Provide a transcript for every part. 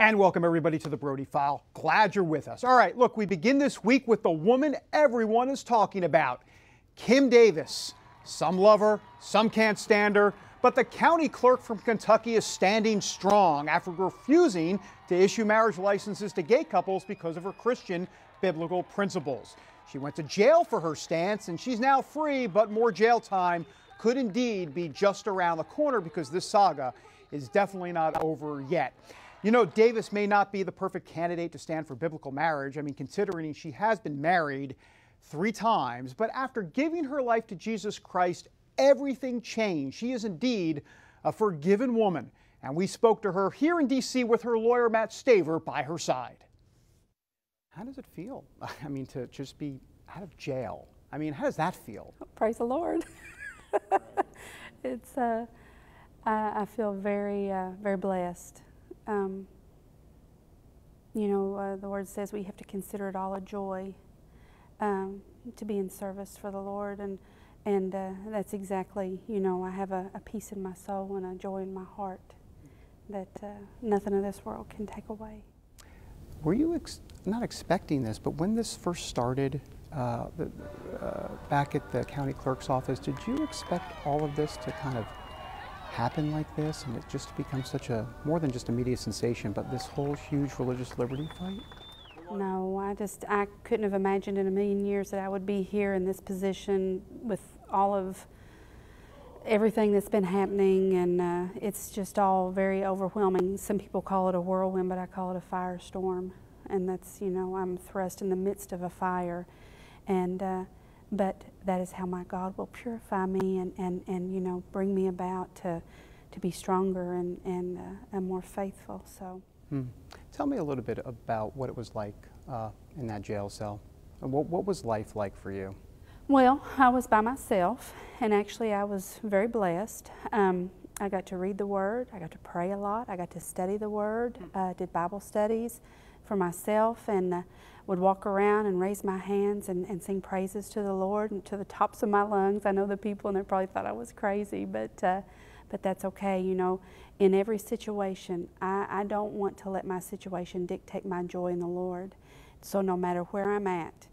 And welcome everybody to the Brody File. Glad you're with us. All right, look, we begin this week with the woman everyone is talking about, Kim Davis. Some love her, some can't stand her, but the county clerk from Kentucky is standing strong after refusing to issue marriage licenses to gay couples because of her Christian biblical principles. She went to jail for her stance and she's now free, but more jail time could indeed be just around the corner because this saga is definitely not over yet. You know, Davis may not be the perfect candidate to stand for biblical marriage. I mean, considering she has been married 3 times, but after giving her life to Jesus Christ, everything changed. She is indeed a forgiven woman. And we spoke to her here in D.C. with her lawyer, Matt Staver, by her side. How does it feel? I mean, to just be out of jail. I mean, how does that feel? Praise the Lord. It's, I feel very, very blessed. You know, the word says we have to consider it all a joy to be in service for the Lord, and that's exactly, you know, I have a peace in my soul and a joy in my heart that nothing of this world can take away. Were you not expecting this, but when this first started back at the county clerk's office, did you expect all of this to kind of happen like this and it just become such a, more than just a media sensation, but this whole huge religious liberty fight? No, I couldn't have imagined in a million years that I would be here in this position with all of everything that's been happening, and it's just all very overwhelming. Some people call it a whirlwind, but I call it a firestorm, and that's, you know, I'm thrust in the midst of a fire, and but that is how my God will purify me and you know, bring me about to be stronger and more faithful. So. Tell me a little bit about what it was like in that jail cell. What was life like for you? Well, I was by myself, and actually I was very blessed. I got to read the Word, I got to pray a lot, I got to study the Word, did Bible studies for myself, and would walk around and raise my hands and sing praises to the Lord and to the tops of my lungs. I know the people, and they probably thought I was crazy, but that's okay. You know, in every situation, I don't want to let my situation dictate my joy in the Lord. So no matter where I'm at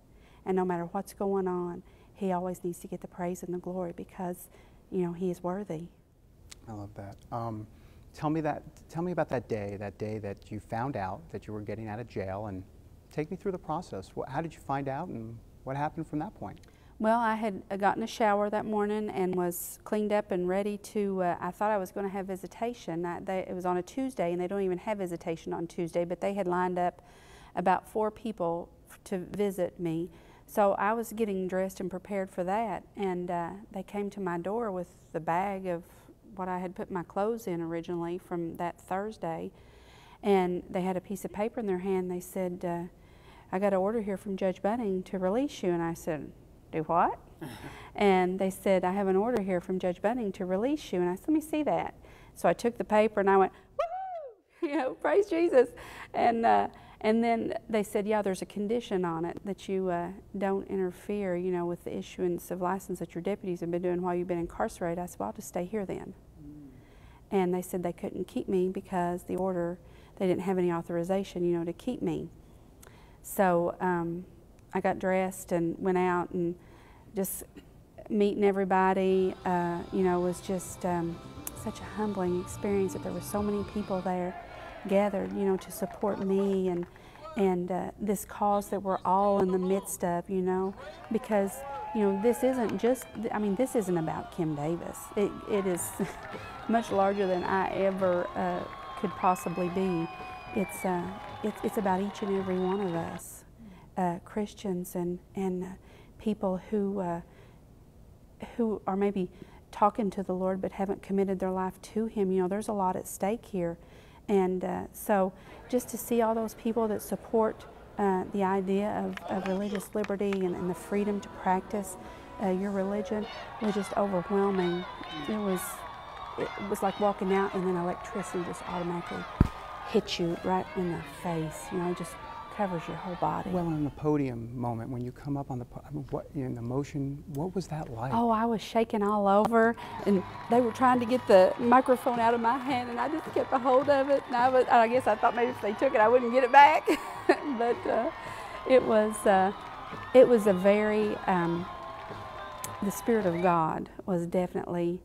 and no matter what's going on, He always needs to get the praise and the glory because, you know, He is worthy. I love that. Tell me about that day that you found out that you were getting out of jail, and take me through the process. How did you find out and what happened from that point? Well, I had gotten a shower that morning and was cleaned up and ready to, I thought I was going to have visitation. It was on a Tuesday, and they don't even have visitation on Tuesday, but they had lined up about 4 people to visit me. So I was getting dressed and prepared for that, and they came to my door with the bag of what I had put my clothes in originally from that Thursday, and they had a piece of paper in their hand. They said, I got an order here from Judge Bunning to release you, and I said, do what? And they said, I have an order here from Judge Bunning to release you. And I said, let me see that. So I took the paper and I went, woohoo, you know, praise Jesus. And then they said, yeah, there's a condition on it that you don't interfere, you know, with the issuance of license that your deputies have been doing while you've been incarcerated. I said, well, I'll just stay here then. And they said they couldn't keep me because the order, they didn't have any authorization, you know, to keep me. So I got dressed and went out and just meeting everybody, you know, was just such a humbling experience that there were so many people there gathered, you know, to support me and this cause that we're all in the midst of, you know, because, you know, this isn't just, I mean, this isn't about Kim Davis. It is much larger than I ever could possibly be. It's about each and every one of us. Christians and people who are maybe talking to the Lord but haven't committed their life to Him. You know, there's a lot at stake here, and so just to see all those people that support the idea of religious liberty and the freedom to practice your religion was just overwhelming. It was like walking out and then electricity just automatically hit you right in the face. You know, just covers your whole body. Well, on the podium moment, when you come up on the, in the motion, what was that like? Oh, I was shaking all over, and they were trying to get the microphone out of my hand, and I just kept a hold of it. And I guess I thought maybe if they took it, I wouldn't get it back. But it was a very, the Spirit of God was definitely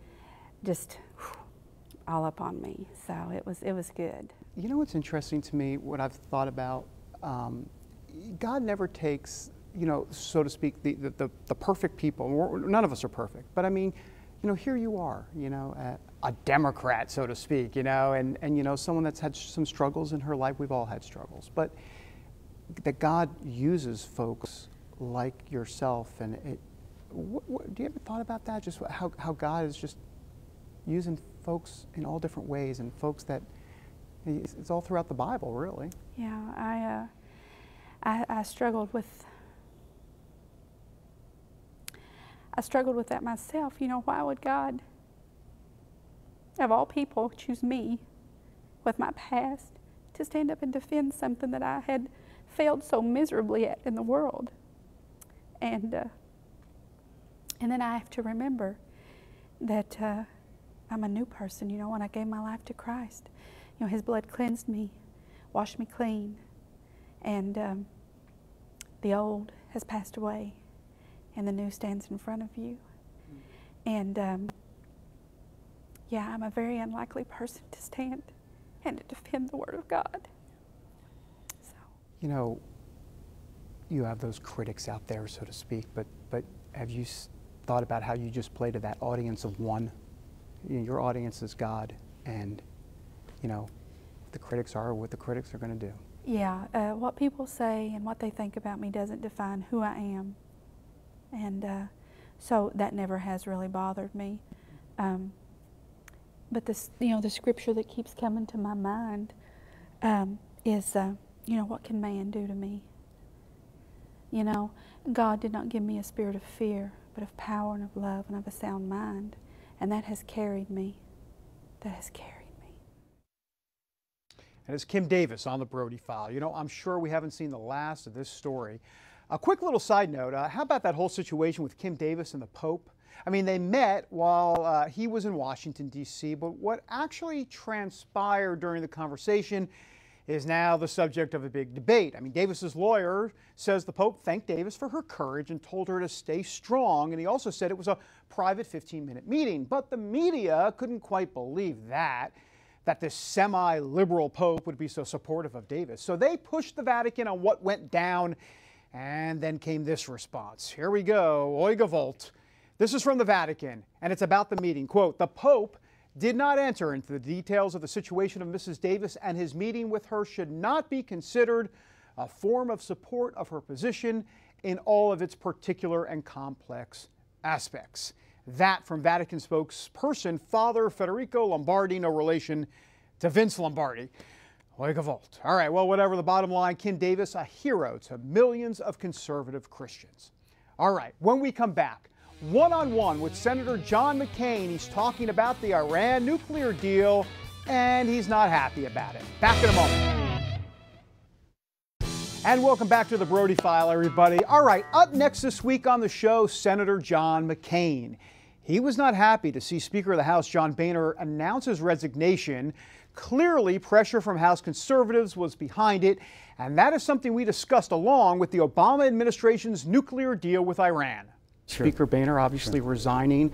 just all up on me. So it was good. You know what's interesting to me, what I've thought about, God never takes, you know, so to speak, the perfect people. None of us are perfect, but I mean, you know, here you are, you know, a Democrat, so to speak, you know, and you know, someone that's had some struggles in her life. We've all had struggles, but that God uses folks like yourself, and do you ever thought about that? Just how God is just using folks in all different ways, and folks that it's all throughout the Bible, really. Yeah, I struggled with that myself. You know, why would God, of all people, choose me with my past to stand up and defend something that I had failed so miserably at in the world? And then I have to remember that I'm a new person. You know, when I gave my life to Christ, you know, His blood cleansed me, washed me clean, and the old has passed away, and the new stands in front of you. And yeah, I'm a very unlikely person to stand and to defend the Word of God. So, you know, you have those critics out there, so to speak, but have you thought about how you just play to that audience of one? You know, your audience is God, and you know, the critics are what the critics are going to do. Yeah, what people say and what they think about me doesn't define who I am, and so that never has really bothered me. But this, you know, the scripture that keeps coming to my mind is, you know, what can man do to me? You know, God did not give me a spirit of fear, but of power and of love and of a sound mind, and that has carried me. That has carried me. And it's Kim Davis on the Brody File. You know, I'm sure we haven't seen the last of this story. A quick little side note, how about that whole situation with Kim Davis and the Pope? I mean, they met while he was in Washington, D.C., but what actually transpired during the conversation is now the subject of a big debate. I mean, Davis's lawyer says the Pope thanked Davis for her courage and told her to stay strong, and he also said it was a private 15-minute meeting. But the media couldn't quite believe that this semi-liberal Pope would be so supportive of Davis. So they pushed the Vatican on what went down, and then came this response. Here we go, Oiga Volt. This is from the Vatican, and it's about the meeting. Quote, the Pope did not enter into the details of the situation of Mrs. Davis, and his meeting with her should not be considered a form of support of her position in all of its particular and complex aspects. That from Vatican spokesperson Father Federico Lombardi, no relation to Vince Lombardi. Oiga Volt. All right, well, whatever the bottom line, Kim Davis, a hero to millions of conservative Christians. All right, when we come back, one-on-one with Senator John McCain. He's talking about the Iran nuclear deal, and he's not happy about it. Back in a moment. And welcome back to the Brody File, everybody. All right, up next this week on the show, Senator John McCain. He was not happy to see Speaker of the House John Boehner announce his resignation. Clearly, pressure from House conservatives was behind it, and that is something we discussed along with the Obama administration's nuclear deal with Iran. Sure. Speaker Boehner obviously resigning.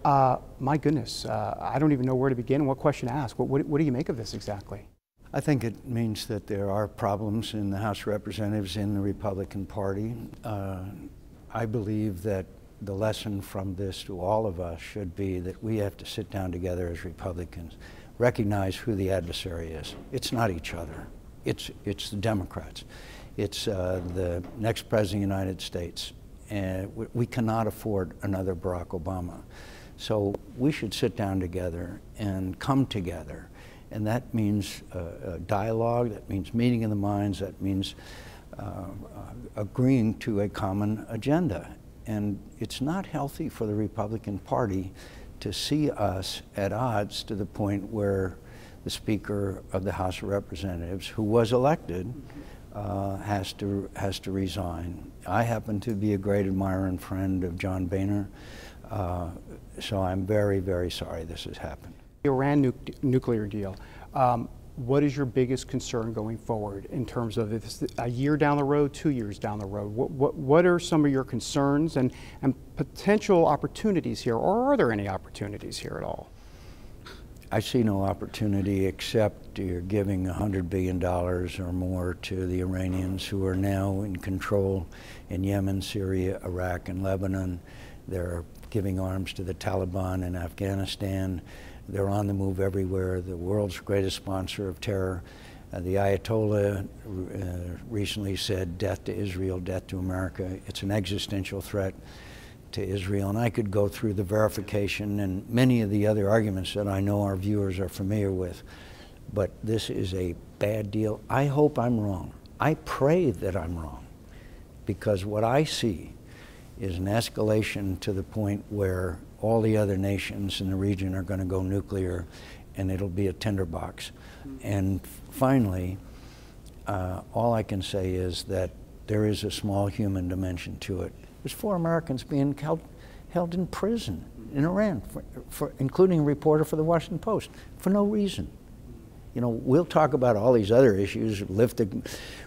My goodness, I don't even know where to begin and what question to ask. What do you make of this exactly? I think it means that there are problems in the House of Representatives in the Republican Party. I believe that the lesson from this to all of us should be that we have to sit down together as Republicans, recognize who the adversary is. It's not each other. It's the Democrats. It's the next President of the United States. And we cannot afford another Barack Obama. So we should sit down together and come together. And that means dialogue, that means meeting in the minds, that means agreeing to a common agenda. And it's not healthy for the Republican Party to see us at odds to the point where the Speaker of the House of Representatives, who was elected, has to resign. I happen to be a great admirer and friend of John Boehner, so I'm very, very sorry this has happened. The Iran nuclear deal. What is your biggest concern going forward in terms of if it's a year down the road, 2 years down the road? What are some of your concerns and potential opportunities here, or are there any opportunities here at all? I see no opportunity except you're giving $100 billion or more to the Iranians, who are now in control in Yemen, Syria, Iraq, and Lebanon. They're giving arms to the Taliban in Afghanistan. They're on the move everywhere. The world's greatest sponsor of terror. The Ayatollah recently said, "Death to Israel, death to America." It's an existential threat to Israel. And I could go through the verification and many of the other arguments that I know our viewers are familiar with. But this is a bad deal. I hope I'm wrong. I pray that I'm wrong, because what I see is an escalation to the point where all the other nations in the region are going to go nuclear, and it'll be a tinderbox. And finally, all I can say is that there is a small human dimension to it. There's 4 Americans being held in prison in Iran, including a reporter for the Washington Post, for no reason. You know, we'll talk about all these other issues, lift the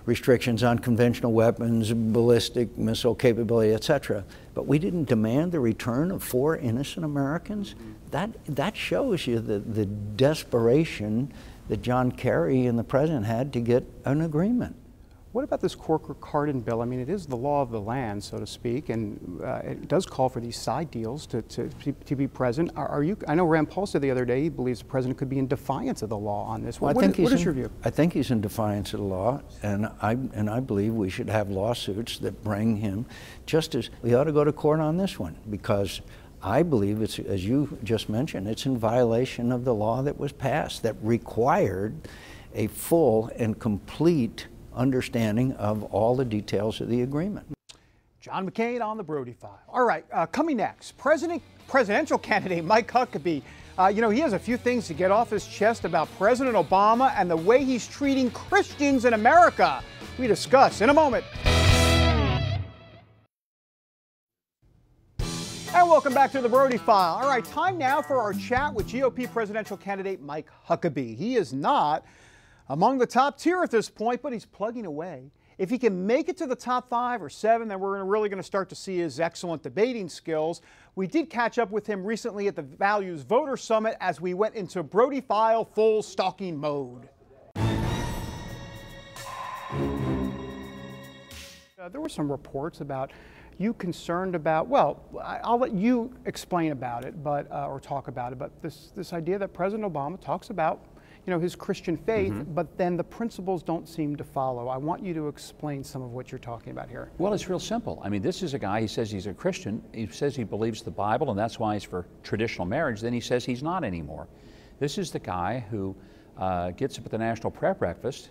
restrictions on conventional weapons, ballistic missile capability, etc. But we didn't demand the return of 4 innocent Americans. That shows you the desperation that John Kerry and the president had to get an agreement. What about this Corker-Cardin bill? I mean, it is the law of the land, so to speak, and it does call for these side deals to be present. Are you? I know Rand Paul said the other day he believes the president could be in defiance of the law on this. Well, what is your view? I think he's in defiance of the law, and I believe we should have lawsuits that bring him justice. We ought to go to court on this one, because I believe it's, as you just mentioned, it's in violation of the law that was passed that required a full and complete understanding of all the details of the agreement. John McCain on the Brody File. All right, coming next, presidential candidate Mike Huckabee. You know, he has a few things to get off his chest about President Obama and the way he's treating Christians in America. We discuss in a moment. And welcome back to the Brody File. All right, time now for our chat with GOP presidential candidate Mike Huckabee. He is not among the top tier at this point, but he's plugging away. If he can make it to the top 5 or 7, then we're really going to start to see his excellent debating skills. We did catch up with him recently at the Values Voter Summit as we went into Brody File full stalking mode. There were some reports about you concerned about, well, I'll let you explain about it, but or talk about it, but this idea that President Obama talks about, you know, his Christian faith, but then the principles don't seem to follow. I want you to explain some of what you're talking about here. Well, it's real simple. I mean, this is a guy, he says he's a Christian, he says he believes the Bible, and that's why he's for traditional marriage, then he says he's not anymore. This is the guy who gets up at the National Prayer Breakfast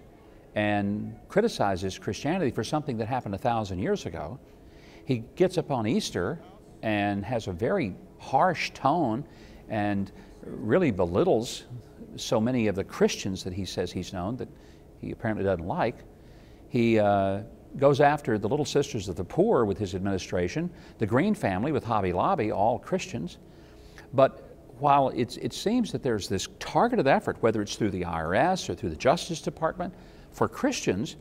and criticizes Christianity for something that happened 1,000 years ago. He gets up on Easter and has a very harsh tone and really belittles so many of the Christians that he says he's known that he apparently doesn't like. He goes after the Little Sisters of the Poor with his administration, the Green family with Hobby Lobby, all Christians. But while it seems that there's this targeted effort, whether it's through the IRS or through the Justice Department, for Christians,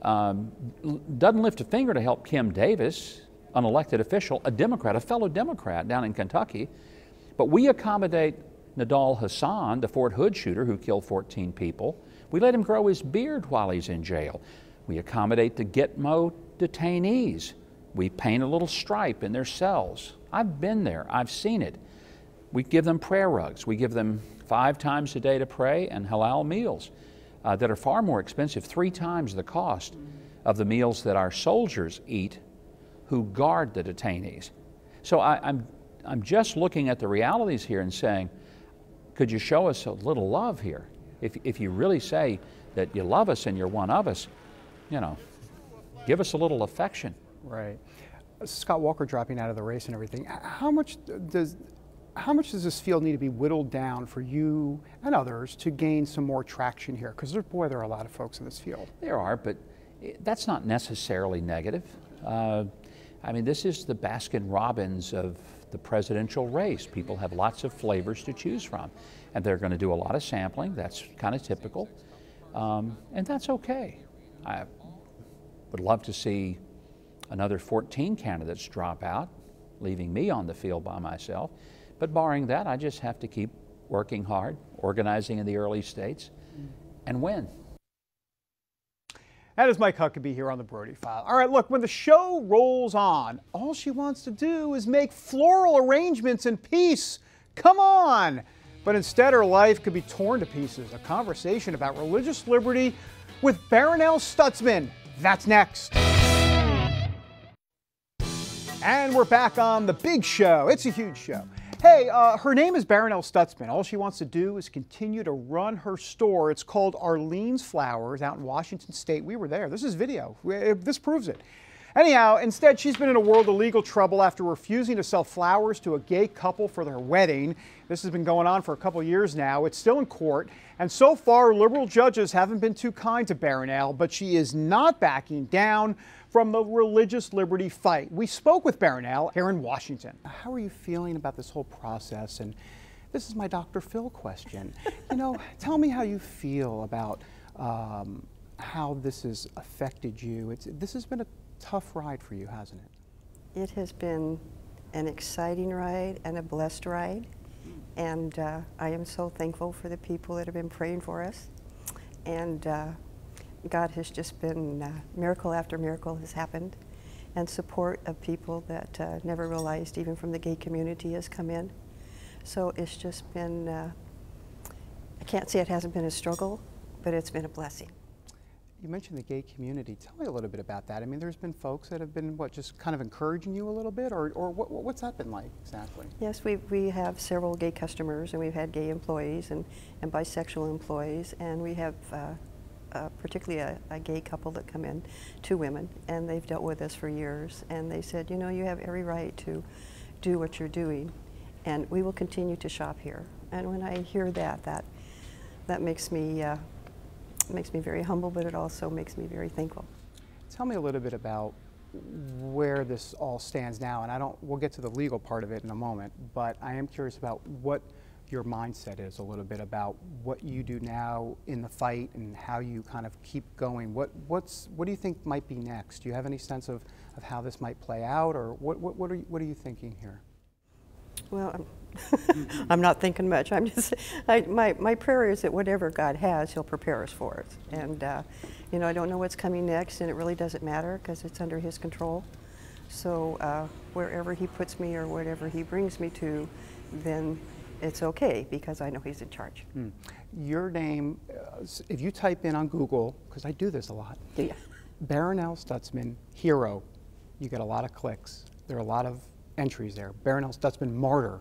doesn't lift a finger to help Kim Davis, an elected official, a Democrat, a fellow Democrat down in Kentucky. But we accommodate Nidal Hassan, the Fort Hood shooter who killed 14 people. We let him grow his beard while he's in jail. We accommodate the Gitmo detainees. We paint a little stripe in their cells. I've been there, I've seen it. We give them prayer rugs. We give them 5 times a day to pray and halal meals that are far more expensive, 3 times the cost of the meals that our soldiers eat who guard the detainees. So I'm just looking at the realities here and saying, could you show us a little love here? If you really say that you love us and you're one of us, you know, give us a little affection. Right. Scott Walker dropping out of the race and everything. How much does this field need to be whittled down for you and others to gain some more traction here? Because boy, there are a lot of folks in this field. There are, but That's not necessarily negative. I mean, this is the Baskin-Robbins of the presidential race. People have lots of flavors to choose from, and they're going to do a lot of sampling. That's kind of typical, and that's okay. I would love to see another 14 candidates drop out, leaving me on the field by myself. But barring that, I just have to keep working hard, organizing in the early states, and win. That is Mike Huckabee here on the Brody File. All right, look, when the show rolls on, all she wants to do is make floral arrangements in peace. Come on! But instead, her life could be torn to pieces. A conversation about religious liberty with Barronelle Stutzman. That's next. And we're back on the big show. It's a huge show. Hey, her name is Barronelle Stutzman. All she wants to do is continue to run her store. It's called Arlene's Flowers out in Washington State. We were there. This is video. This proves it. Anyhow, instead, she's been in a world of legal trouble after refusing to sell flowers to a gay couple for their wedding. This has been going on for a couple years now. It's still in court. And so far, liberal judges haven't been too kind to Barronelle, but she is not backing down from the religious liberty fight. We spoke with Barronelle here in Washington. How are you feeling about this whole process? And this is my Dr. Phil question. You know, tell me how you feel about how this has affected you. This has been a tough ride for you, hasn't it? It has been an exciting ride and a blessed ride. And I am so thankful for the people that have been praying for us. And God has just been, miracle after miracle has happened. And support of people that never realized, even from the gay community, has come in. So it's just been, I can't say it hasn't been a struggle, but it's been a blessing. You mentioned the gay community. Tell me a little bit about that. I mean, there's been folks that have been, what, just kind of encouraging you a little bit, or what's that been like exactly? Yes, we have several gay customers, and we've had gay employees and bisexual employees, and we have particularly a gay couple that come in, 2 women, and they've dealt with us for years, and they said, you know, you have every right to do what you're doing, and we will continue to shop here. And when I hear that, that makes me very humble, but it also makes me very thankful. Tell me a little bit about where this all stands now, and we'll get to the legal part of it in a moment, but I am curious about what your mindset is a little bit about what you do now in the fight and how you kind of keep going. What do you think might be next? Do you have any sense of how this might play out, or what are you thinking here? Well, I'm not thinking much. I'm just, my prayer is that whatever God has, He'll prepare us for it. And, you know, I don't know what's coming next, and it really doesn't matter because it's under His control. So wherever He puts me or whatever He brings me to, then it's okay because I know He's in charge. Your name, if you type in on Google, because I do this a lot, Yeah. Barronelle Stutzman, hero, you get a lot of clicks. There are a lot of entries there. Barronelle Stutzman, martyr,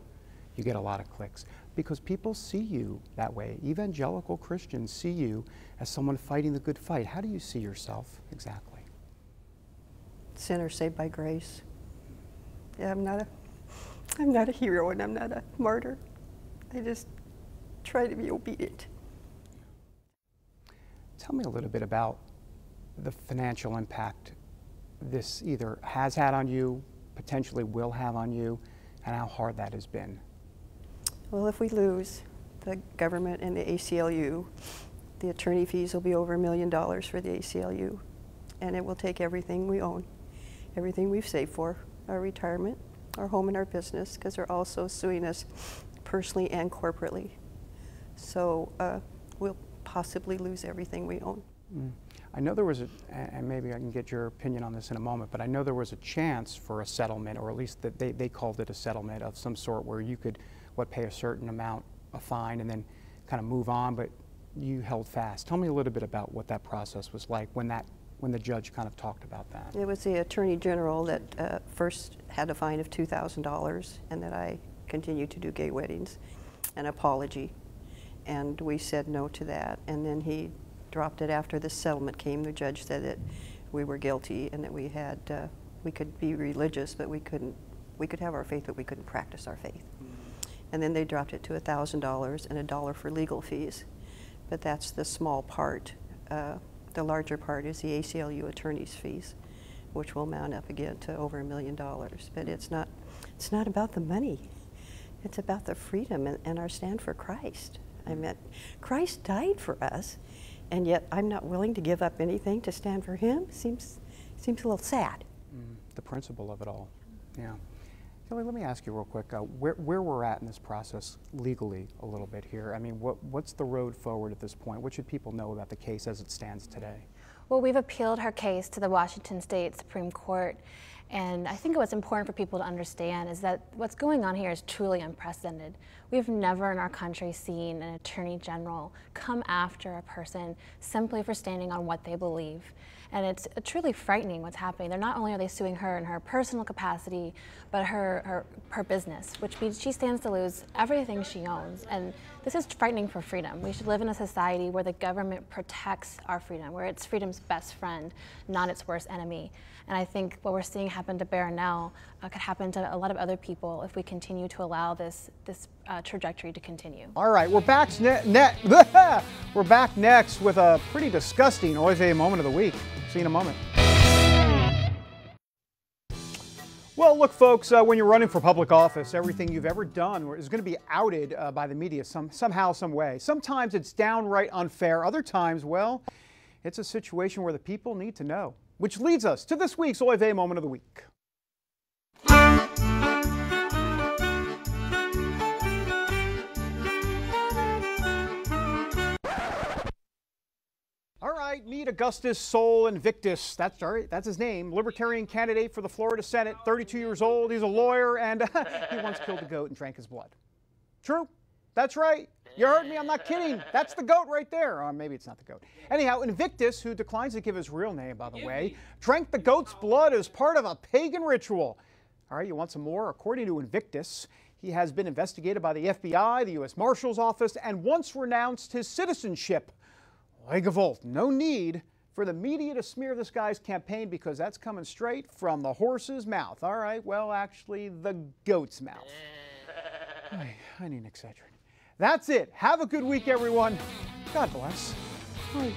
you get a lot of clicks because people see you that way. Evangelical Christians see you as someone fighting the good fight. How do you see yourself exactly? Sinner saved by grace. Yeah, I'm not a hero and I'm not a martyr. I just try to be obedient. Tell me a little bit about the financial impact this either has had on you, potentially will have on you, and how hard that has been. Well, if we lose the government and the ACLU, the attorney fees will be over $1 million for the ACLU, and it will take everything we own, everything we've saved for, our retirement, our home and our business, because they're also suing us personally and corporately. So we'll possibly lose everything we own. I know there was and maybe I can get your opinion on this in a moment, but I know there was a chance for a settlement, or at least that they called it a settlement of some sort, where you could pay a certain amount, a fine, and then kind of move on, but you held fast. Tell me a little bit about what that process was like when the judge kind of talked about that. It was the Attorney General that first had a fine of $2,000, and that I continued to do gay weddings, an apology, and we said no to that, and then he dropped it after the settlement came. The judge said that we were guilty and that we had we could be religious, but we could have our faith, but we couldn't practice our faith. And then they dropped it to $1,000 and $1 for legal fees. But that's the small part. the larger part is the ACLU attorney's fees, which will mount up again to over $1 million. But it's not about the money. It's about the freedom and our stand for Christ. I mean, Christ died for us, and yet I'm not willing to give up anything to stand for him. Seems a little sad. The principle of it all, yeah. Kelly, let me ask you real quick, where we're at in this process legally a little bit here. I mean, what's the road forward at this point? What should people know about the case as it stands today? Well, we've appealed her case to the Washington State Supreme Court, and I think what's important for people to understand is that what's going on here is truly unprecedented. We've never in our country seen an attorney general come after a person simply for standing on what they believe. And it's truly frightening what's happening. They're not only are they suing her in her personal capacity, but her business, which means she stands to lose everything she owns. And this is frightening for freedom. We should live in a society where the government protects our freedom, where it's freedom's best friend, not its worst enemy. And I think what we're seeing happen to Barronelle could happen to a lot of other people if we continue to allow this trajectory to continue. All right, we're back we're back next with a pretty disgusting Oy vey moment of the week. See you in a moment. Well, look, folks, when you're running for public office, everything you've ever done is going to be outed by the media somehow, some way. Sometimes it's downright unfair. Other times, well, it's a situation where the people need to know. Which leads us to this week's Oy vey moment of the week. All right, meet Augustus Sol Invictus. That's all right, that's his name. Libertarian candidate for the Florida Senate, 32 years old. He's a lawyer, and he once killed a goat and drank his blood. True? That's right. You heard me, I'm not kidding. That's the goat right there. Or maybe it's not the goat. Anyhow, Invictus, who declines to give his real name, by the way, drank the goat's blood as part of a pagan ritual. All right, you want some more? According to Invictus, he has been investigated by the FBI, the U.S. Marshal's Office, and once renounced his citizenship. Legevolt, no need for the media to smear this guy's campaign because that's coming straight from the horse's mouth. All right, well, actually, the goat's mouth. I need an exaggerate. That's it. Have a good week, everyone. God bless. Bye.